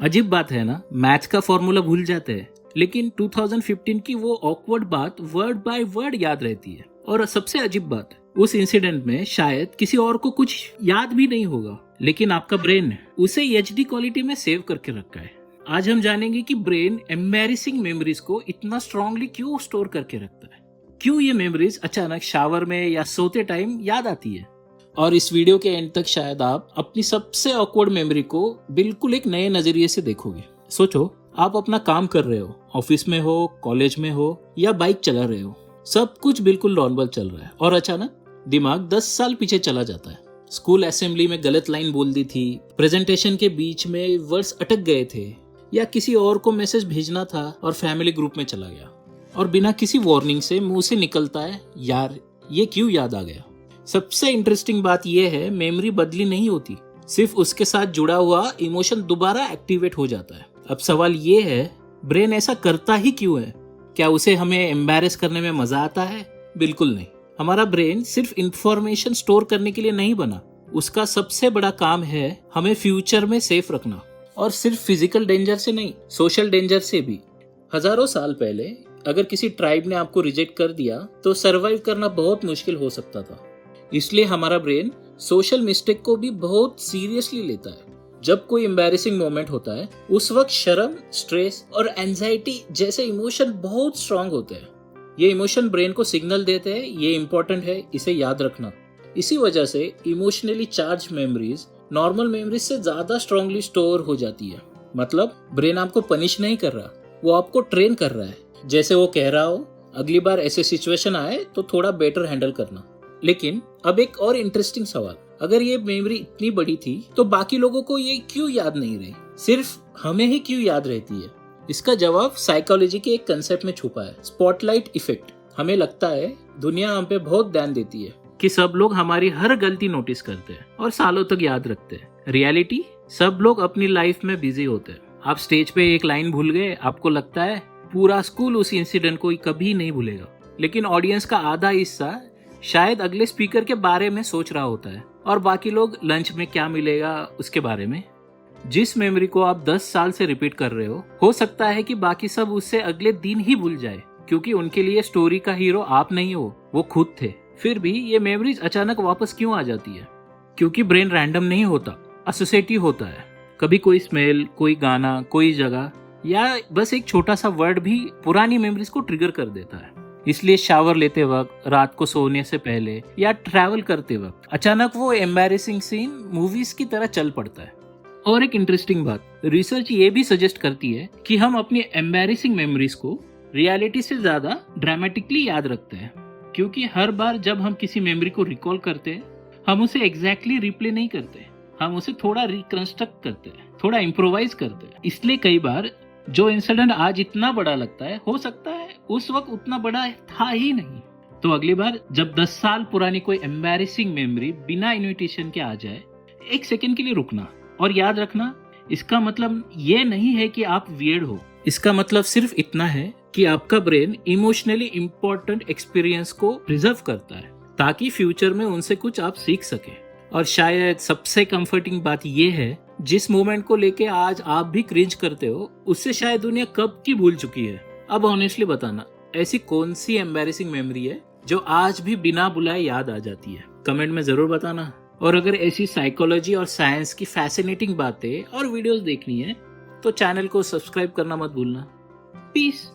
अजीब बात है ना, मैथ्स का फॉर्मूला भूल जाते हैं लेकिन 2015 की वो ऑकवर्ड बात वर्ड बाय वर्ड याद रहती है। और सबसे अजीब बात, उस इंसिडेंट में शायद किसी और को कुछ याद भी नहीं होगा, लेकिन आपका ब्रेन उसे एचडी क्वालिटी में सेव करके रखा है। आज हम जानेंगे कि ब्रेन एम्बैरेसिंग मेमोरीज को इतना स्ट्रांगली क्यों स्टोर करके रखता है, क्यों ये मेमोरीज अचानक शावर में या सोते टाइम याद आती है। और इस वीडियो के एंड तक शायद आप अपनी सबसे ऑकवर्ड मेमोरी को बिल्कुल एक नए नजरिए से देखोगे। सोचो, आप अपना काम कर रहे हो, ऑफिस में हो, कॉलेज में हो या बाइक चला रहे हो, सब कुछ बिल्कुल नॉर्मल चल रहा है और अचानक दिमाग 10 साल पीछे चला जाता है। स्कूल असेंबली में गलत लाइन बोल दी थी, प्रेजेंटेशन के बीच में वर्ड्स अटक गए थे, या किसी और को मैसेज भेजना था और फैमिली ग्रुप में चला गया और बिना किसी वार्निंग से मुंह से निकलता है, यार ये क्यों याद आ गया। सबसे इंटरेस्टिंग बात यह है, मेमोरी बदली नहीं होती, सिर्फ उसके साथ जुड़ा हुआ इमोशन दोबारा एक्टिवेट हो जाता है। अब सवाल ये है, ब्रेन ऐसा करता ही क्यों है? क्या उसे हमें एम्बैरेस करने में मजा आता है? बिल्कुल नहीं। हमारा ब्रेन सिर्फ इंफॉर्मेशन स्टोर करने के लिए नहीं बना, उसका सबसे बड़ा काम है हमें फ्यूचर में सेफ रखना। और सिर्फ फिजिकल डेंजर से नहीं, सोशल डेंजर से भी। हजारों साल पहले अगर किसी ट्राइब ने आपको रिजेक्ट कर दिया तो सरवाइव करना बहुत मुश्किल हो सकता था। इसलिए हमारा ब्रेन सोशल मिस्टेक को भी बहुत सीरियसली लेता है। जब कोई एम्बैरेसिंग मोमेंट होता है, उस वक्त शर्म, स्ट्रेस और एंजाइटी जैसे इमोशन बहुत स्ट्रांग होते हैं। ये इमोशन ब्रेन को सिग्नल देते हैं, ये इंपॉर्टेंट है, इसे याद रखना। इसी वजह से emotionally charge memories normal memories से ज्यादा स्ट्रांगली स्टोर हो जाती है। मतलब ब्रेन आपको पनिश नहीं कर रहा, वो आपको ट्रेन कर रहा है। जैसे वो कह रहा हो, अगली बार ऐसे सिचुएशन आए तो थोड़ा बेटर हैंडल करना। लेकिन अब एक और इंटरेस्टिंग सवाल, अगर ये मेमोरी इतनी बड़ी थी तो बाकी लोगों को ये क्यों याद नहीं रही, सिर्फ हमें ही क्यों याद रहती है? इसका जवाब साइकोलॉजी के एक कंसेप्ट में छुपा है, स्पॉटलाइट इफेक्ट। हमें लगता है दुनिया हम पे बहुत ध्यान देती है कि सब लोग हमारी हर गलती नोटिस करते हैं और सालों तक याद रखते हैं। रियलिटी, सब लोग अपनी लाइफ में बिजी होते हैं। आप स्टेज पे एक लाइन भूल गए, आपको लगता है पूरा स्कूल उस इंसिडेंट को कभी नहीं भूलेगा, लेकिन ऑडियंस का आधा हिस्सा शायद अगले स्पीकर के बारे में सोच रहा होता है और बाकी लोग लंच में क्या मिलेगा उसके बारे में। जिस मेमोरी को आप 10 साल से रिपीट कर रहे हो सकता है कि बाकी सब उससे अगले दिन ही भूल जाए, क्योंकि उनके लिए स्टोरी का हीरो आप नहीं हो, वो खुद थे। फिर भी ये मेमोरीज अचानक वापस क्यों आ जाती है? क्योंकि ब्रेन रैंडम नहीं होता, एसोसिएटिव होता है। कभी कोई स्मेल, कोई गाना, कोई जगह या बस एक छोटा सा वर्ड भी पुरानी मेमोरीज को ट्रिगर कर देता है। इसलिए शावर लेते वक्त, रात को सोने से पहले या ट्रैवल करते वक्त अचानक वो एम्बैरेसिंग सीन मूवीज की तरह चल पड़ता है। और एक इंटरेस्टिंग बात, रिसर्च ये भी सजेस्ट करती है कि हम अपनी एम्बैरेसिंग मेमोरीज को रियलिटी से ज्यादा ड्रामेटिकली याद रखते हैं, क्योंकि हर बार जब हम किसी मेमोरी को रिकॉल करते हैं, हम उसे एग्जैक्टली रिप्ले नहीं करते, हम उसे थोड़ा रिकंस्ट्रक्ट करते हैं, थोड़ा इम्प्रोवाइज करते हैं। इसलिए कई बार जो इंसिडेंट आज इतना बड़ा लगता है, हो सकता है उस वक्त उतना बड़ा था ही नहीं। तो अगली बार जब 10 साल पुरानी कोई एम्बैरेसिंग मेमोरी बिना इन्विटेशन के आ जाए, एक सेकंड के लिए रुकना और याद रखना, इसका मतलब ये नहीं है कि आप वियर्ड हो। इसका मतलब सिर्फ इतना है कि आपका ब्रेन इमोशनली इंपॉर्टेंट एक्सपीरियंस को प्रिजर्व करता है, ताकि फ्यूचर में उनसे कुछ आप सीख सके। और शायद सबसे कंफर्टिंग बात यह है, जिस मोमेंट को लेके आज आप भी क्रिंज करते हो, उससे शायद दुनिया कब की भूल चुकी है। अब ऑनेस्टली बताना, ऐसी कौन सी एम्बैरेसिंग मेमोरी है जो आज भी बिना बुलाए याद आ जाती है? कमेंट में जरूर बताना। और अगर ऐसी साइकोलॉजी और साइंस की फैसिनेटिंग बातें और वीडियोस देखनी है तो चैनल को सब्सक्राइब करना मत भूलना। पीस।